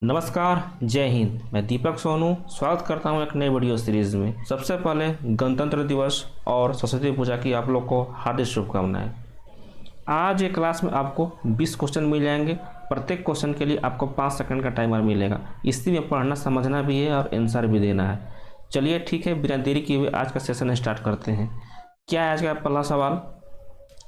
नमस्कार, जय हिंद। मैं दीपक सोनू स्वागत करता हूं एक नई वीडियो सीरीज में। सबसे पहले गणतंत्र दिवस और सरस्वती पूजा की आप लोग को हार्दिक शुभकामनाएं। आज ये क्लास में आपको 20 क्वेश्चन मिल जाएंगे। प्रत्येक क्वेश्चन के लिए आपको 5 सेकंड का टाइमर मिलेगा। इसी में पढ़ना समझना भी है और आंसर भी देना है। चलिए ठीक है, बिना देरी किए हुए आज का सेशन स्टार्ट करते हैं। क्या है आज का पहला सवाल?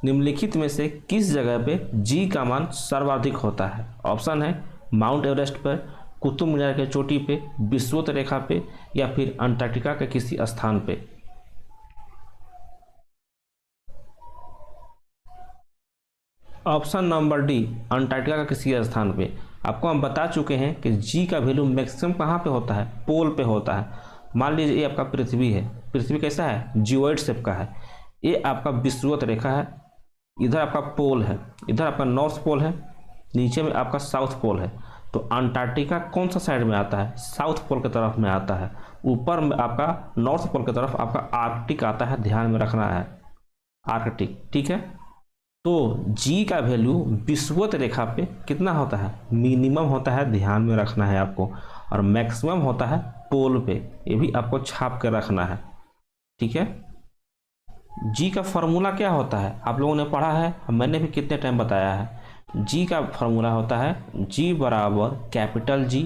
निम्नलिखित में से किस जगह पे जी का मान सर्वाधिक होता है? ऑप्शन है माउंट एवरेस्ट पर, कुतुब मीनार के चोटी पे, विषुवत रेखा पे, या फिर अंटार्कटिका के किसी स्थान पे। ऑप्शन नंबर डी, अंटार्कटिका का किसी स्थान पे। आपको हम बता चुके हैं कि जी का वैल्यू मैक्सिमम कहाँ पे होता है? पोल पे होता है। मान लीजिए ये आपका पृथ्वी है। पृथ्वी कैसा है? जियोइड शेप का है। ये आपका विषुवत रेखा है। इधर आपका पोल है, इधर आपका नॉर्थ पोल है, नीचे में आपका साउथ पोल है। तो अंटार्कटिका कौन सा साइड में आता है? साउथ पोल की तरफ में आता है। ऊपर में आपका नॉर्थ पोल की तरफ आपका आर्कटिक आता है, ध्यान में रखना है, आर्कटिक। ठीक है, तो जी का वैल्यू विषुवत रेखा पे कितना होता है? मिनिमम होता है, ध्यान में रखना है आपको। और मैक्सिमम होता है पोल पे, ये भी आपको छाप कर रखना है। ठीक है, जी का फॉर्मूला क्या होता है? आप लोगों ने पढ़ा है, मैंने भी कितने टाइम बताया है। जी का फॉर्मूला होता है जी बराबर capital G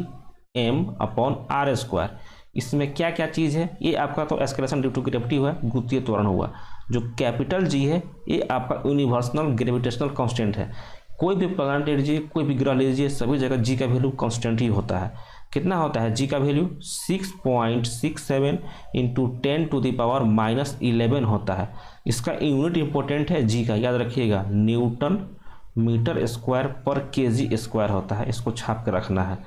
M upon R square. इसमें क्या क्या चीज़ है? ये आपका तो एक्सक्रेशन ड्यू टू ग्रेविटी हुआ, गुरुत्वीय त्वरण हुआ। जो कैपिटल जी है ये आपका यूनिवर्सल ग्रेविटेशनल कांस्टेंट है। कोई भी प्लैनेट लीजिए, कोई भी ग्रह लीजिए, सभी जगह जी का वैल्यू कांस्टेंट ही होता है। कितना होता है जी का वैल्यू? 6.67 इंटू 10⁻⁻11 होता है। इसका यूनिट इंपॉर्टेंट है जी का, याद रखिएगा, न्यूटन मीटर स्क्वायर पर केजी स्क्वायर होता है। इसको छाप के रखना है।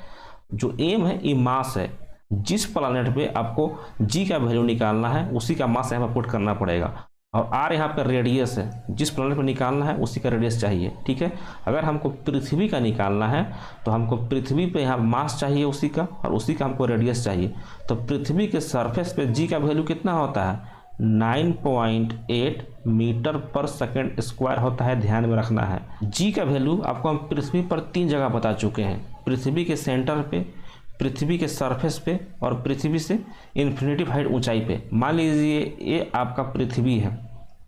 जो एम है ये मास है। जिस प्लैनेट पे आपको जी का वैल्यू निकालना है उसी का मास यहाँ पर पुट करना पड़ेगा। और आर यहाँ पर रेडियस है। जिस प्लैनेट पे निकालना है उसी का रेडियस चाहिए। ठीक है, अगर हमको पृथ्वी का निकालना है तो हमको पृथ्वी पे यहाँ मास चाहिए उसी का, और उसी का हमको रेडियस चाहिए। तो पृथ्वी के सरफेस पे जी का वैल्यू कितना होता है? 9.8 मीटर पर सेकेंड स्क्वायर होता है, ध्यान में रखना है। जी का वैल्यू आपको हम पृथ्वी पर 3 जगह बता चुके हैं। पृथ्वी के सेंटर पे, पृथ्वी के सरफेस पे, और पृथ्वी से इन्फिनिटी हाइट ऊंचाई पे। मान लीजिए ये आपका पृथ्वी है,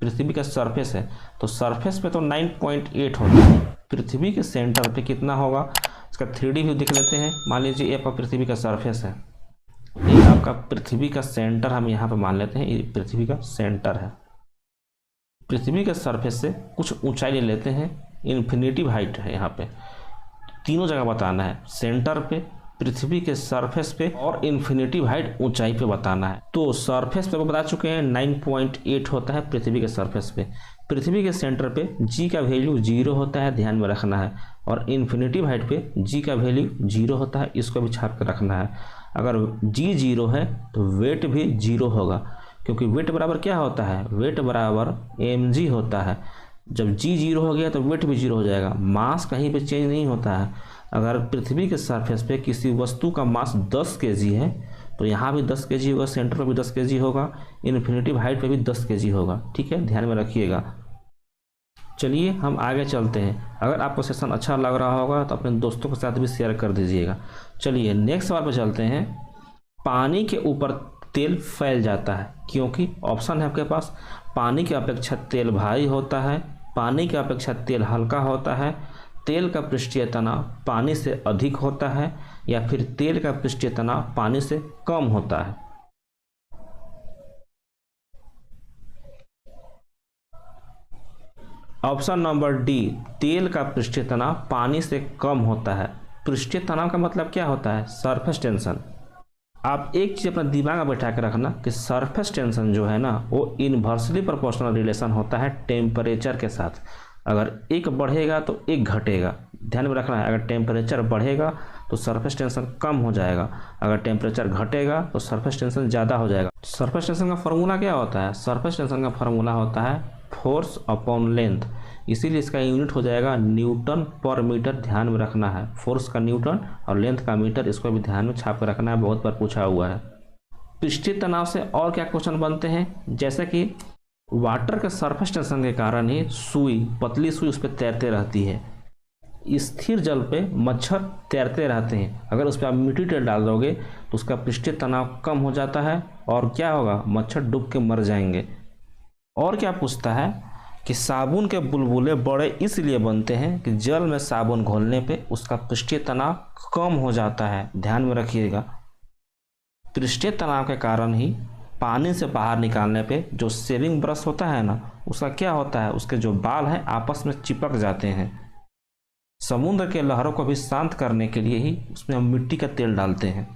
पृथ्वी का सरफेस है, तो सरफेस पे तो 9.8 होता है। पृथ्वी के सेंटर पे कितना होगा? इसका 3D व्यू देख लेते हैं। मान लीजिए ये आपका पृथ्वी का सरफेस है, ये आपका पृथ्वी का सेंटर हम यहाँ पे मान लेते हैं, ये पृथ्वी का सेंटर है। पृथ्वी के सरफेस से कुछ ऊंचाई ले लेते हैं, इन्फिनिटी हाइट है यहाँ पे। तीनों जगह बताना है, सेंटर पे, पृथ्वी के सरफेस पे, और इन्फिनिटी हाइट ऊंचाई पे बताना है। तो सरफेस पे बता चुके हैं 9.8 होता है पृथ्वी के सरफेस पे। पृथ्वी के सेंटर पे जी का वैल्यू 0 होता है, ध्यान में रखना है। और इन्फिनिटी हाइट पे जी का वैल्यू 0 होता है, इसको भी छाप कर रखना है। अगर जी 0 है तो वेट भी 0 होगा, क्योंकि वेट बराबर क्या होता है? वेट बराबर mg होता है। जब जी 0 हो गया तो वेट भी 0 हो जाएगा। मास कहीं पे चेंज नहीं होता है। अगर पृथ्वी के सरफेस पे किसी वस्तु का मास 10 kg है तो यहाँ भी 10 kg होगा, सेंटर पर भी 10 kg होगा, इन्फिनिटी हाइट पे भी 10 kg होगा। ठीक है, ध्यान में रखिएगा। चलिए हम आगे चलते हैं। अगर आपको सेशन अच्छा लग रहा होगा तो अपने दोस्तों के साथ भी शेयर कर दीजिएगा। चलिए नेक्स्ट सवाल पर चलते हैं। पानी के ऊपर तेल फैल जाता है क्योंकि ऑप्शन है आपके पास, पानी की अपेक्षा तेल भारी होता है, पानी की अपेक्षा तेल हल्का होता है, तेल का पृष्ठीय तनाव पानी से अधिक होता है, या फिर तेल का पृष्ठीय तनाव पानी से कम होता है। ऑप्शन नंबर डी, तेल का पृष्ठीय तनाव पानी से कम होता है। पृष्ठीय तनाव का मतलब क्या होता है? Surface tension. आप एक चीज़ अपना दिमाग में बैठा के रखना कि सरफेस टेंशन जो है ना वो इन्वर्सली प्रोपोर्शनल रिलेशन होता है टेम्परेचर के साथ। अगर एक बढ़ेगा तो एक घटेगा, ध्यान में रखना है। अगर टेम्परेचर बढ़ेगा तो सरफेस टेंशन कम हो जाएगा, अगर टेम्परेचर घटेगा तो सरफेस टेंशन ज़्यादा हो जाएगा। सरफेस टेंशन का फॉर्मूला क्या होता है? सरफेस टेंशन का फॉर्मूला होता है फोर्स अपॉन लेंथ, इसीलिए इसका यूनिट हो जाएगा न्यूटन पर मीटर, ध्यान में रखना है। फोर्स का न्यूटन और लेंथ का मीटर, इसको भी ध्यान में छाप कर रखना है, बहुत बार पूछा हुआ है। पृष्ठीय तनाव से और क्या क्वेश्चन बनते हैं, जैसे कि वाटर के सरफेस टेंशन के कारण ही सुई, पतली सुई उस पर तैरते रहती है। स्थिर जल पे मच्छर तैरते रहते हैं। अगर उस पर आप मिट्टी तेल डाल दोगे तो उसका पृष्ठीय तनाव कम हो जाता है और क्या होगा, मच्छर डूब के मर जाएंगे। और क्या पूछता है कि साबुन के बुलबुले बड़े इसलिए बनते हैं कि जल में साबुन घोलने पे उसका पृष्ठीय तनाव कम हो जाता है। ध्यान में रखिएगा, पृष्ठीय तनाव के कारण ही पानी से बाहर निकालने पे जो शेविंग ब्रश होता है ना, उसका क्या होता है, उसके जो बाल हैं आपस में चिपक जाते हैं। समुद्र के लहरों को भी शांत करने के लिए ही उसमें हम मिट्टी का तेल डालते हैं।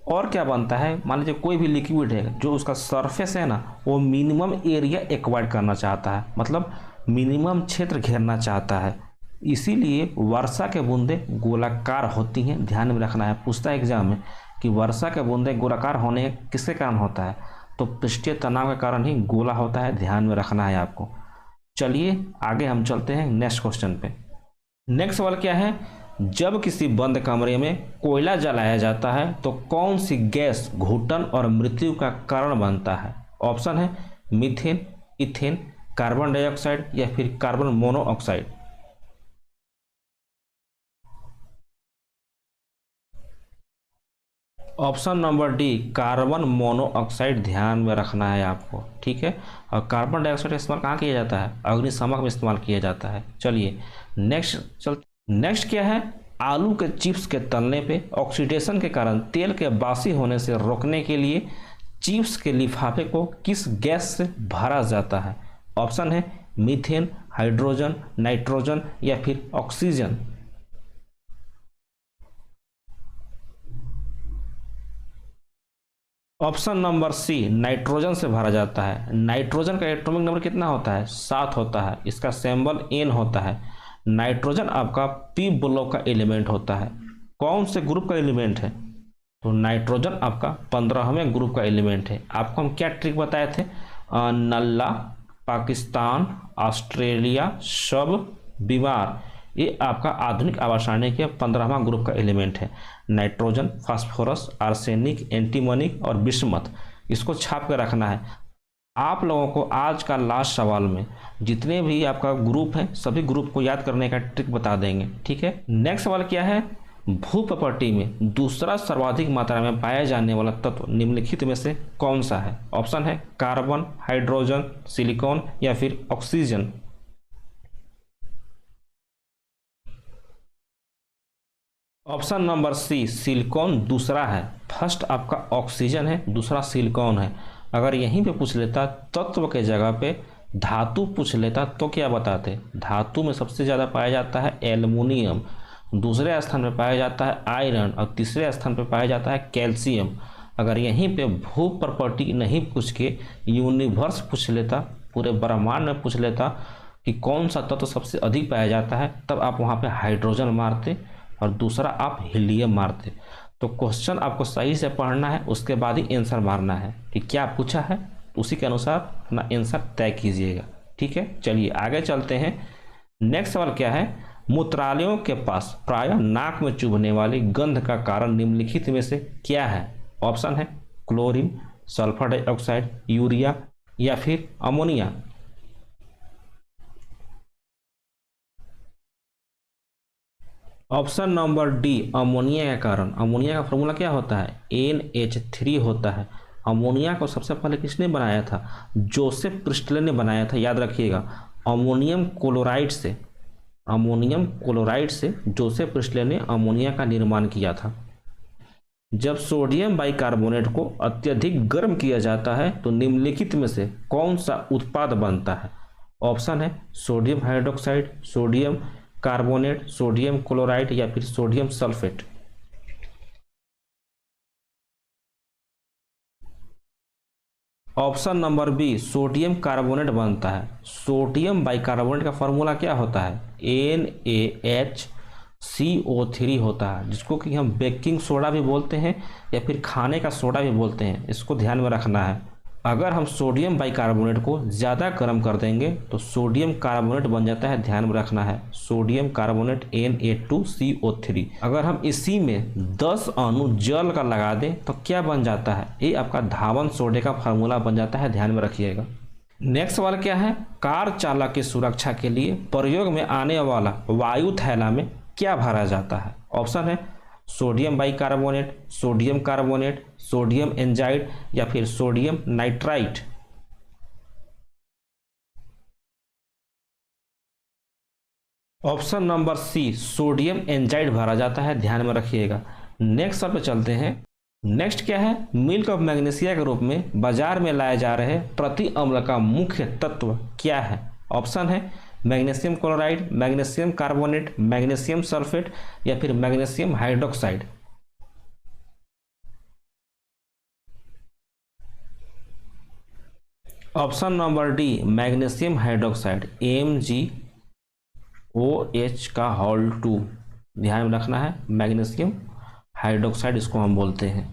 और क्या बनता है, मान लीजिए कोई भी लिक्विड है जो उसका सरफेस है ना, वो मिनिमम एरिया एक्वायर करना चाहता है, मतलब मिनिमम क्षेत्र घेरना चाहता है, इसीलिए वर्षा के बूंदें गोलाकार होती हैं। ध्यान में रखना है, पूछता है एग्जाम में कि वर्षा के बूंदें गोलाकार होने किसके कारण होता है, तो पृष्ठीय तनाव के कारण ही गोला होता है। ध्यान में रखना है आपको। चलिए आगे हम चलते हैं नेक्स्ट क्वेश्चन पे। नेक्स्ट सवाल क्या है, जब किसी बंद कमरे में कोयला जलाया जाता है तो कौन सी गैस घुटन और मृत्यु का कारण बनता है। ऑप्शन है मीथेन, इथेन, कार्बन डाइऑक्साइड या फिर carbon monoxide. Option number D carbon monoxide ध्यान में रखना है आपको, ठीक है। और कार्बन डाइऑक्साइड का इस्तेमाल कहाँ किया जाता है, अग्निशामक में इस्तेमाल किया जाता है। चलिए नेक्स्ट क्या है, आलू के चिप्स के तलने पे ऑक्सीडेशन के कारण तेल के बासी होने से रोकने के लिए चिप्स के लिफाफे को किस गैस से भरा जाता है। ऑप्शन है मीथेन, हाइड्रोजन, नाइट्रोजन या फिर oxygen. Option number C nitrogen से भरा जाता है। नाइट्रोजन का एटॉमिक नंबर कितना होता है, 7 होता है। इसका सिंबल N होता है। नाइट्रोजन आपका पी ब्लॉक का एलिमेंट होता है। कौन से ग्रुप का एलिमेंट है, तो नाइट्रोजन आपका 15वें ग्रुप का एलिमेंट है। आपको हम क्या ट्रिक बताए थे, नल्ला, पाकिस्तान, ऑस्ट्रेलिया सब बीमार, ये आपका आधुनिक आवासानी के 15वां ग्रुप का एलिमेंट है। नाइट्रोजन, फास्फोरस, आर्सेनिक, एंटीमोनिक और बिस्मथ, इसको छाप के रखना है। आप लोगों को आज का लास्ट सवाल में जितने भी आपका ग्रुप है सभी ग्रुप को याद करने का ट्रिक बता देंगे, ठीक है। नेक्स्ट सवाल क्या है, भू प्रॉपर्टी में दूसरा सर्वाधिक मात्रा में पाया जाने वाला तत्व निम्नलिखित में से कौन सा है। ऑप्शन है कार्बन, हाइड्रोजन, सिलिकॉन या फिर oxygen. Option number C silicon दूसरा है। फर्स्ट आपका ऑक्सीजन है, दूसरा सिलिकॉन है। अगर यहीं पे पूछ लेता तत्व के जगह पे धातु पूछ लेता तो क्या बताते, धातु में सबसे ज़्यादा पाया जाता है एल्युमिनियम, दूसरे स्थान पे पाया जाता है आयरन और तीसरे स्थान पे पाया जाता है कैल्शियम। अगर यहीं पे भू प्रॉपर्टी नहीं पूछ के यूनिवर्स पूछ लेता, पूरे ब्रह्मांड में पूछ लेता कि कौन सा तत्व सबसे अधिक पाया जाता है, तब आप वहाँ पे हाइड्रोजन मारते और दूसरा आप हीलियम मारते। तो क्वेश्चन आपको सही से पढ़ना है, उसके बाद ही आंसर मारना है कि क्या पूछा है, उसी के अनुसार अपना आंसर तय कीजिएगा, ठीक है। चलिए आगे चलते हैं। नेक्स्ट सवाल क्या है, मूत्रालयों के पास प्रायः नाक में चुभने वाली गंध का कारण निम्नलिखित में से क्या है। ऑप्शन है क्लोरीन, सल्फर डाइऑक्साइड, यूरिया या फिर ammonia. Option number D ammonia के कारण। अमोनिया का फॉर्मूला क्या होता है, NH3 होता है। अमोनिया को सबसे पहले किसने बनाया था, जोसेफ प्रिस्टले ने बनाया था, याद रखिएगा। अमोनियम क्लोराइड से जोसेफ प्रिस्टले ने अमोनिया का निर्माण किया था। जब सोडियम बाइकार्बोनेट को अत्यधिक गर्म किया जाता है तो निम्नलिखित में से कौन सा उत्पाद बनता है। ऑप्शन है sodium hydroxide, sodium carbonate, sodium chloride या फिर sodium sulphate. Option number B sodium carbonate बनता है। सोडियम बाइकार्बोनेट का फॉर्मूला क्या होता है, NaHCO3 होता है, जिसको कि हम बेकिंग सोडा भी बोलते हैं या फिर खाने का सोडा भी बोलते हैं। इसको ध्यान में रखना है। अगर हम सोडियम बाइकार्बोनेट को ज़्यादा गर्म कर देंगे तो सोडियम कार्बोनेट बन जाता है, ध्यान में रखना है, सोडियम कार्बोनेट Na2CO3। अगर हम इसी में 10 अणु जल का लगा दें तो क्या बन जाता है, ये आपका धावन सोडे का फार्मूला बन जाता है, ध्यान में रखिएगा। नेक्स्ट सवाल क्या है, कार चालक की सुरक्षा के लिए प्रयोग में आने वाला वायु थैला में क्या भरा जाता है? ऑप्शन है sodium bicarbonate, sodium carbonate, sodium azide या फिर sodium nitrite. Option number C sodium azide भरा जाता है, ध्यान में रखिएगा। नेक्स्ट सवाल पे चलते हैं। नेक्स्ट क्या है, मिल्क ऑफ मैग्नीशिया के रूप में बाजार में लाए जा रहे प्रति अम्ल का मुख्य तत्व क्या है? ऑप्शन है magnesium chloride, magnesium carbonate, magnesium sulphate या फिर magnesium hydroxide. Option number D magnesium hydroxide, MgOH का होल 2, ध्यान में रखना है। मैग्नीशियम हाइड्रोक्साइड इसको हम बोलते हैं।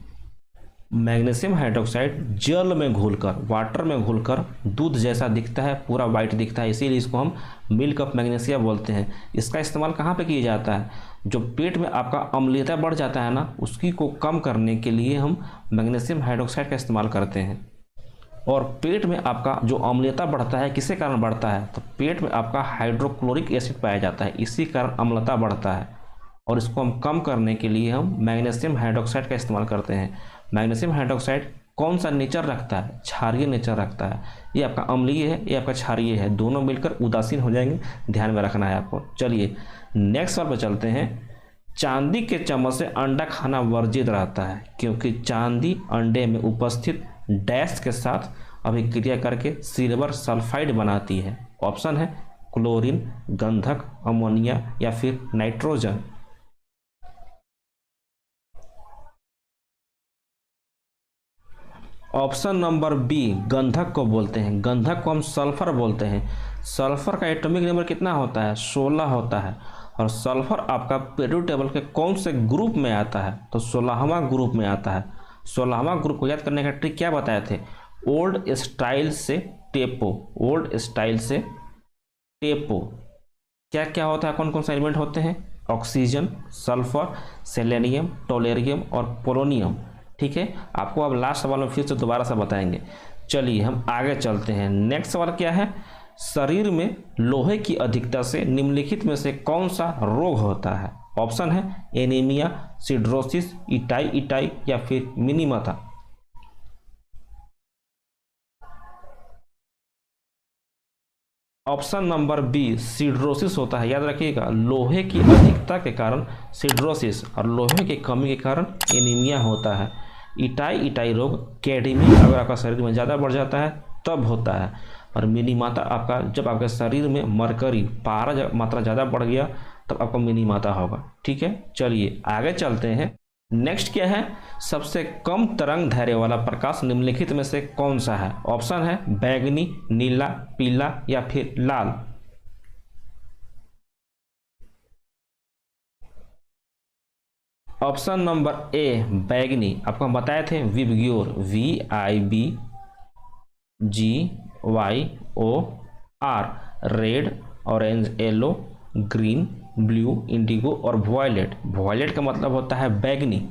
मैग्नीशियम हाइड्रोक्साइड जल में घुलकर, वाटर में घुलकर दूध जैसा दिखता है, पूरा वाइट दिखता है, इसीलिए इसको हम मिल्क ऑफ मैग्नीशिया बोलते हैं। इसका इस्तेमाल कहाँ पे किया जाता है? जो पेट में आपका अम्लीयता बढ़ जाता है ना, उसकी को कम करने के लिए हम मैग्नीशियम हाइड्रोक्साइड का इस्तेमाल करते हैं। और पेट में आपका जो अम्लीयता बढ़ता है किसके कारण बढ़ता है? तो पेट में आपका हाइड्रोक्लोरिक एसिड पाया जाता है, इसी कारण अम्लता बढ़ता है। और इसको हम कम करने के लिए हम मैग्नीशियम हाइड्रोक्साइड का इस्तेमाल करते हैं। मैग्नीशियम हाइड्रोक्साइड कौन सा नेचर रखता है? क्षारीय नेचर रखता है। ये आपका अम्लीय है, ये आपका क्षारीय है, दोनों मिलकर उदासीन हो जाएंगे, ध्यान में रखना है आपको। चलिए नेक्स्ट सवाल पर चलते हैं। चांदी के चम्मच से अंडा खाना वर्जित रहता है क्योंकि चांदी अंडे में उपस्थित डैश के साथ अभिक्रिया करके सिल्वर सल्फाइड बनाती है। ऑप्शन है क्लोरीन, गंधक, अमोनिया या फिर नाइट्रोजन। ऑप्शन नंबर बी गंधक को बोलते हैं। गंधक को हम सल्फर बोलते हैं। सल्फर का एटॉमिक नंबर कितना होता है? 16 होता है। और सल्फर आपका पीरियोडिक टेबल के कौन से ग्रुप में आता है? तो 16वां ग्रुप में आता है। 16वां ग्रुप को याद करने का ट्रिक क्या बताए थे? ओल्ड स्टाइल से टेपो, ओल्ड स्टाइल से टेपो। क्या क्या होता है, कौन कौन सा एलिमेंट होते हैं? ऑक्सीजन, सल्फर, सेलेनियम, टोलेरियम और पोलोनियम। ठीक है, आपको अब लास्ट सवाल में फिर से दोबारा से बताएंगे। चलिए हम आगे चलते हैं। नेक्स्ट सवाल क्या है, शरीर में लोहे की अधिकता से निम्नलिखित में से कौन सा रोग होता है? ऑप्शन है एनीमिया, सिड्रोसिस, इटाई या फिर मिनीमाता। ऑप्शन नंबर बी सिड्रोसिस होता है। याद रखिएगा, लोहे की अधिकता के कारण सिड्रोसिस और लोहे की कमी के कारण एनीमिया होता है। इटाई रोग कैडी में अगर आपका शरीर में ज़्यादा बढ़ जाता है तब होता है। और मिनीमाता आपका जब आपके शरीर में मरकरी पारा मात्रा ज़्यादा बढ़ गया तब आपको मिनीमाता होगा। ठीक है, चलिए आगे चलते हैं। नेक्स्ट क्या है, सबसे कम तरंग धैर्य वाला प्रकाश निम्नलिखित में से कौन सा है? ऑप्शन है बैगनी, नीला, पीला या फिर लाल। ऑप्शन नंबर ए बैगनी। आपको हम बताए थे VIBGYOR, VIBGYOR, red, orange, yellow, green, blue, Indigo और वॉयलेट। वॉयलेट का मतलब होता है बैगनी।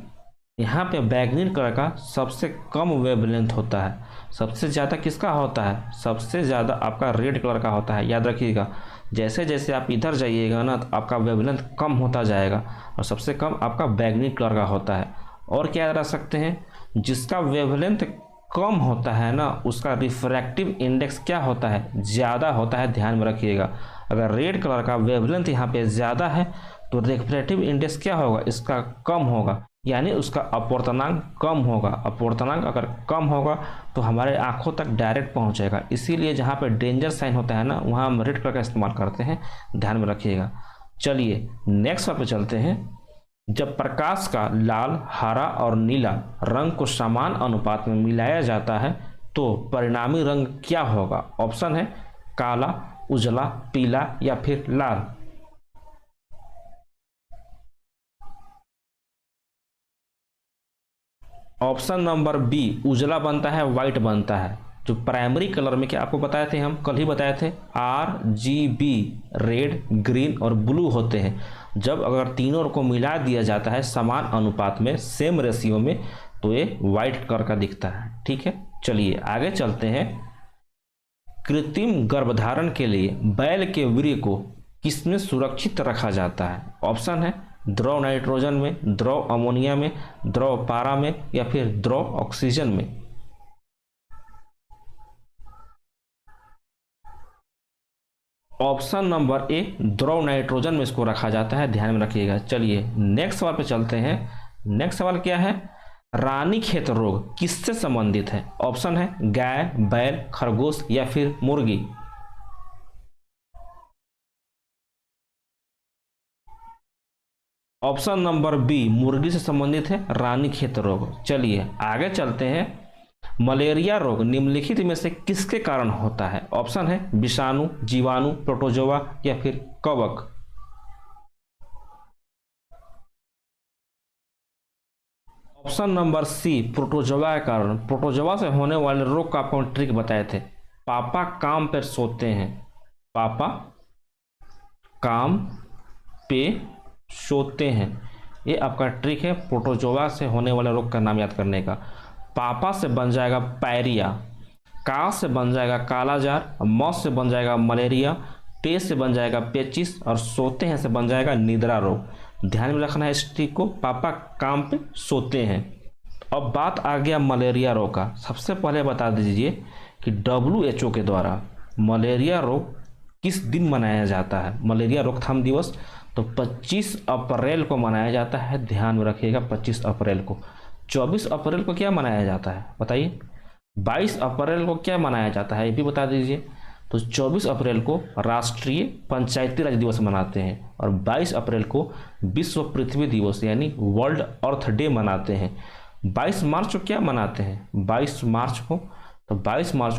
यहाँ पे बैगनी कलर का सबसे कम वेवलेंथ होता है। सबसे ज़्यादा किसका होता है? सबसे ज़्यादा आपका रेड कलर का होता है। याद रखिएगा, जैसे जैसे आप इधर जाइएगा ना तो आपका वेवलेंथ कम होता जाएगा और सबसे कम आपका बैगनी कलर का होता है। और क्या याद रख सकते हैं, जिसका वेवलेंथ कम होता है ना उसका रिफ्रैक्टिव इंडेक्स क्या होता है? ज़्यादा होता है, ध्यान में रखिएगा। अगर रेड कलर का वेवलेंथ यहाँ पे ज़्यादा है तो रिफ्रैक्टिव इंडेक्स क्या होगा? इसका कम होगा, यानी उसका अपवर्तनांक कम होगा। अपवर्तनांक अगर कम होगा तो हमारे आंखों तक डायरेक्ट पहुंचेगा। इसीलिए जहाँ पे डेंजर साइन होता है ना वहाँ हम रेड कलर का इस्तेमाल करते हैं, ध्यान में रखिएगा। चलिए नेक्स्ट पर चलते हैं। जब प्रकाश का लाल, हरा और नीला रंग को समान अनुपात में मिलाया जाता है तो परिणामी रंग क्या होगा? ऑप्शन है काला, उजला, पीला या फिर लाल। ऑप्शन नंबर बी उजला बनता है, वाइट बनता है। जो प्राइमरी कलर में क्या आपको बताए थे, हम कल ही बताए थे RGB, रेड, ग्रीन और ब्लू होते हैं। जब अगर तीनों को मिला दिया जाता है समान अनुपात में, सेम रेशियो में, तो ये वाइट कलर का दिखता है। ठीक है, चलिए आगे चलते हैं। कृत्रिम गर्भधारण के लिए बैल के वीर्य को किसमें सुरक्षित रखा जाता है? ऑप्शन है द्रव नाइट्रोजन में, द्रव अमोनिया में, द्रव पारा में या फिर द्रव ऑक्सीजन में। ऑप्शन नंबर ए द्रव नाइट्रोजन में इसको रखा जाता है, ध्यान में रखिएगा। चलिए नेक्स्ट सवाल पे चलते हैं। नेक्स्ट सवाल क्या है? रानीखेत रोग किससे संबंधित है? ऑप्शन है गाय, बैल, खरगोश या फिर मुर्गी। ऑप्शन नंबर बी मुर्गी से संबंधित है रानीखेत रोग। चलिए आगे चलते हैं। मलेरिया रोग निम्नलिखित में से किसके कारण होता है? ऑप्शन है विषाणु, जीवाणु, प्रोटोजोआ या फिर कवक। ऑप्शन नंबर सी प्रोटोजोआ के कारण। प्रोटोजोआ से होने वाले रोग का आपको ट्रिक बताए थे। पापा काम पर सोते हैं, पापा काम पे सोते हैं, ये आपका ट्रिक है प्रोटोजोआ से होने वाले रोग का नाम याद करने का। पापा से बन जाएगा पायरिया, का से बन जाएगा कालाजार, म से बन जाएगा मलेरिया, पे से बन जाएगा पेचिस और सोते हैं से बन जाएगा निद्रा रोग। ध्यान में रखना है इस ट्रिक को, पापा काम पे सोते हैं। अब बात आ गया मलेरिया रोग का। सबसे पहले बता दीजिए कि WHO के द्वारा मलेरिया रोग किस दिन मनाया जाता है? मलेरिया रोकथाम दिवस तो 25 अप्रैल को मनाया जाता है, ध्यान में रखिएगा 25 अप्रैल को। 24 अप्रैल को क्या मनाया जाता है बताइए? 22 अप्रैल को क्या मनाया जाता है ये भी बता दीजिए। तो 24 अप्रैल को राष्ट्रीय पंचायती राज दिवस मनाते हैं और 22 अप्रैल को विश्व पृथ्वी दिवस यानी वर्ल्ड अर्थ डे मनाते हैं। 22 मार्च को क्या मनाते हैं? 22 मार्च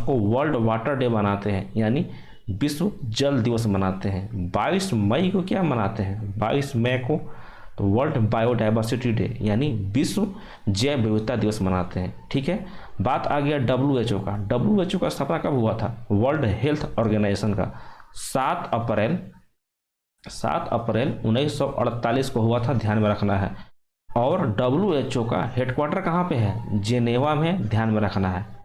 को वर्ल्ड वाटर डे मनाते हैं यानी विश्व जल दिवस मनाते हैं। 22 मई को क्या मनाते हैं? 22 मई को तो वर्ल्ड बायोडाइवर्सिटी डे यानी विश्व जैव विविधता दिवस मनाते हैं। ठीक है, बात आ गया WHO का। WHO का स्थापना कब हुआ था? वर्ल्ड हेल्थ ऑर्गेनाइजेशन का 7 अप्रैल 1948 को हुआ था, ध्यान में रखना है। और WHO का हेडक्वार्टर कहाँ पे है? जेनेवा में, ध्यान में रखना है।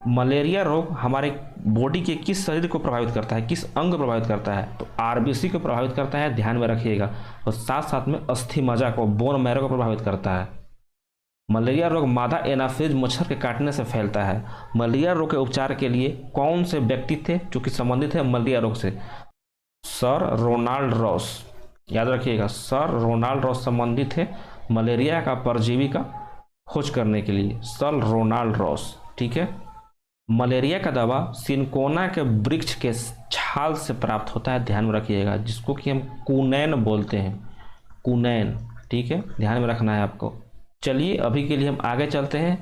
मलेरिया रोग हमारे बॉडी के किस शरीर को प्रभावित करता है, किस अंग को प्रभावित करता है? तो RBC को प्रभावित करता है, ध्यान में रखिएगा। और साथ साथ में अस्थि मज्जा को, बोन मैरो को प्रभावित करता है। मलेरिया रोग मादा एनाफिज मच्छर के काटने से फैलता है। मलेरिया रोग के उपचार के लिए कौन से व्यक्ति थे जो कि संबंधित है मलेरिया रोग से? सर रोनाल्ड रॉस, याद रखिएगा सर रोनाल्ड रॉस संबंधित है मलेरिया का परजीवी का खोज करने के लिए, सर रोनाल्ड रॉस। ठीक है, मलेरिया का दवा सिनकोना के वृक्ष के छाल से प्राप्त होता है, ध्यान में रखिएगा, जिसको कि हम कुनैन बोलते हैं, कुनैन। ठीक है, ध्यान में रखना है आपको। चलिए अभी के लिए हम आगे चलते हैं।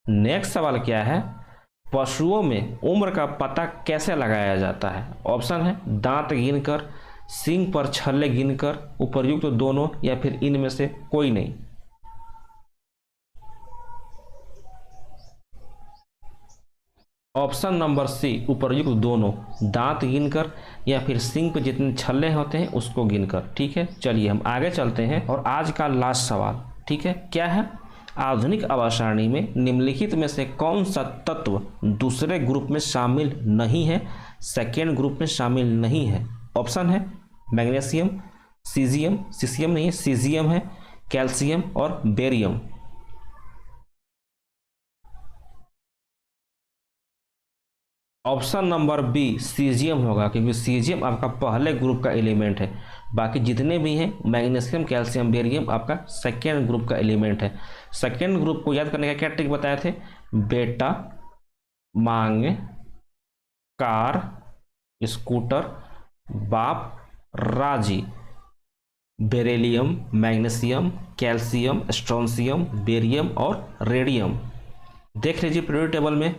नेक्स्ट सवाल क्या है? पशुओं में उम्र का पता कैसे लगाया जाता है? ऑप्शन है दांत गिनकर, सींग पर छल्ले गिनकर, उपर्युक्त तो दोनों या फिर इनमें से कोई नहीं। ऑप्शन नंबर सी उपर्युक्त दोनों, दांत गिनकर या फिर सींग पे जितने छल्ले होते हैं उसको गिनकर। ठीक है, चलिए हम आगे चलते हैं। और आज का लास्ट सवाल, ठीक है, क्या है? आधुनिक आवास सारणी में निम्नलिखित में से कौन सा तत्व दूसरे ग्रुप में शामिल नहीं है, सेकेंड ग्रुप में शामिल नहीं है? ऑप्शन है मैग्नीशियम, सीजियम नहीं है, सीजियम है, कैल्शियम और barium. Option number B caesium होगा, क्योंकि सीजियम आपका पहले ग्रुप का एलिमेंट है। बाकी जितने भी हैं मैग्नीशियम, कैल्शियम, बेरियम आपका सेकेंड ग्रुप का एलिमेंट है। सेकेंड ग्रुप को याद करने का क्या ट्रिक बताए थे? बेटा, मांग, कार, स्कूटर, बाप, राजी। Beryllium, magnesium, calcium, strontium, barium और रेडियम। देख लीजिए पीरियोडिक टेबल में,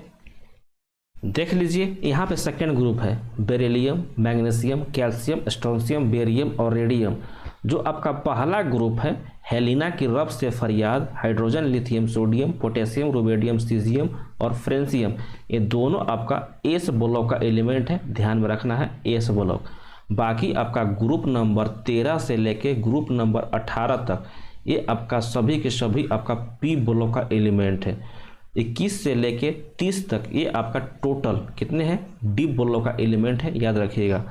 देख लीजिए यहाँ पे सेकेंड ग्रुप है, beryllium, magnesium, calcium, strontium, barium और रेडियम। जो आपका पहला ग्रुप है हेलिना की रब से फरियाद, hydrogen, lithium, sodium, potassium, rubidium, caesium और फ्रेंसियम, ये दोनों आपका एस ब्लॉक का एलिमेंट है, ध्यान में रखना है एस ब्लॉक। बाकी आपका ग्रुप नंबर 13 से लेके ग्रुप नंबर 18 तक ये आपका सभी के सभी आपका पी ब्लॉक का एलिमेंट है। 21 से लेके 30 तक ये आपका टोटल कितने हैं, डी बोलो का एलिमेंट है, याद रखिएगा।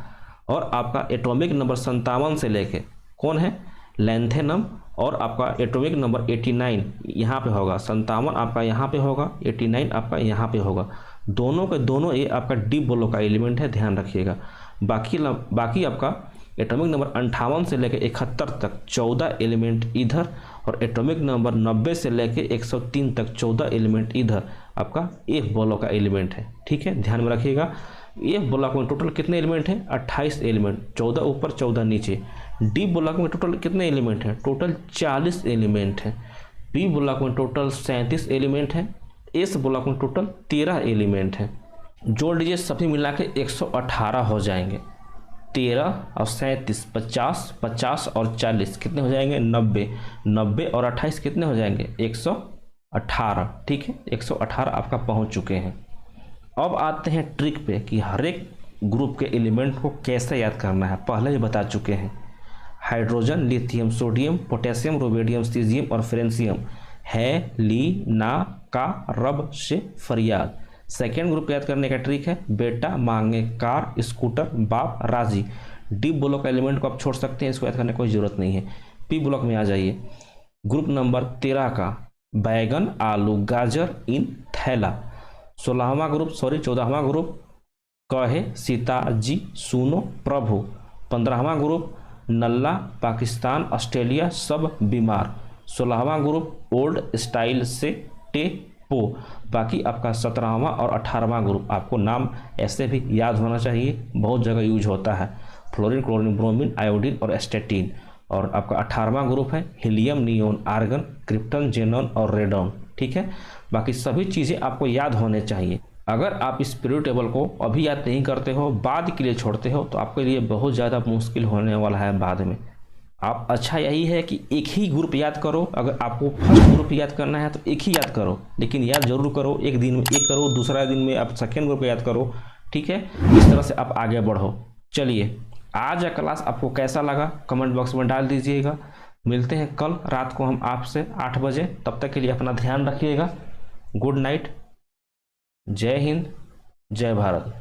और आपका एटॉमिक नंबर 57 से लेके कौन है, लैंथेनम, और आपका एटॉमिक नंबर 89 यहाँ पे होगा, 57 आपका यहाँ पे होगा, 89 आपका यहाँ पे होगा। दोनों के दोनों ये आपका डी बोलो का एलिमेंट है, ध्यान रखिएगा। बाकी आपका एटॉमिक नंबर 58 से लेकर 71 तक 14 एलिमेंट इधर, और एटॉमिक नंबर 90 से लेकर 103 तक 14 एलिमेंट इधर आपका एफ ब्लॉक का एलिमेंट है। ठीक है, ध्यान में रखिएगा। एफ ब्लॉक में टोटल कितने एलिमेंट हैं, 28 एलिमेंट, 14 ऊपर 14 नीचे। डी ब्लॉक में टोटल कितने एलिमेंट हैं, टोटल 40 एलिमेंट हैं। बी ब्लॉक में टोटल 37 एलिमेंट हैं। एस ब्लॉक में टोटल 13 एलिमेंट हैं। जोड़ लीजिए, सभी मिला के 118 हो जाएंगे। 13 और 37 50, 50 और 40 कितने हो जाएंगे, 90, 90 और 28 कितने हो जाएंगे, 118। ठीक है, 118 आपका पहुंच चुके हैं। अब आते हैं ट्रिक पे कि हर एक ग्रुप के एलिमेंट को कैसे याद करना है। पहले ही बता चुके हैं, hydrogen, lithium, sodium, potassium, rubidium, caesium और फ्रेंसियम है, ली, ना, का, रब से फरियाद। सेकेंड ग्रुप याद करने का ट्रिक है, बेटा, मांगे, कार, स्कूटर, बाप, राजी। डी ब्लॉक का एलिमेंट को आप छोड़ सकते हैं, इसको याद करने की कोई जरूरत नहीं है। पी ब्लॉक में आ जाइए, ग्रुप नंबर 13 का बैगन, आलू, गाजर, इन, थैला। 14वां ग्रुप कहे, सीता जी, सुनो, प्रभु। 15वां ग्रुप नल्ला, पाकिस्तान, ऑस्ट्रेलिया, सब बीमार। 16वां ग्रुप ओल्ड स्टाइल से, टेपो। बाकी आपका 17वां और 18वां ग्रुप आपको नाम ऐसे भी याद होना चाहिए, बहुत जगह यूज होता है, फ्लोरीन, क्लोरीन, ब्रोमीन, आयोडीन और एस्टेटीन। और आपका 18वां ग्रुप है helium, neon, argon, krypton, xenon और रेडॉन। ठीक है, बाकी सभी चीज़ें आपको याद होने चाहिए। अगर आप इस पीरियड टेबल को अभी याद नहीं करते हो, बाद के लिए छोड़ते हो, तो आपके लिए बहुत ज़्यादा मुश्किल होने वाला है बाद में। आप अच्छा यही है कि एक ही ग्रुप याद करो। अगर आपको फर्स्ट ग्रुप याद करना है तो एक ही याद करो, लेकिन याद जरूर करो। एक दिन में एक करो, दूसरा दिन में आप सेकेंड ग्रुप याद करो। ठीक है, इस तरह से आप आगे बढ़ो। चलिए, आज का क्लास आपको कैसा लगा कमेंट बॉक्स में डाल दीजिएगा। मिलते हैं कल रात को हम आपसे 8 बजे। तब तक के लिए अपना ध्यान रखिएगा। गुड नाइट, जय हिंद, जय भारत।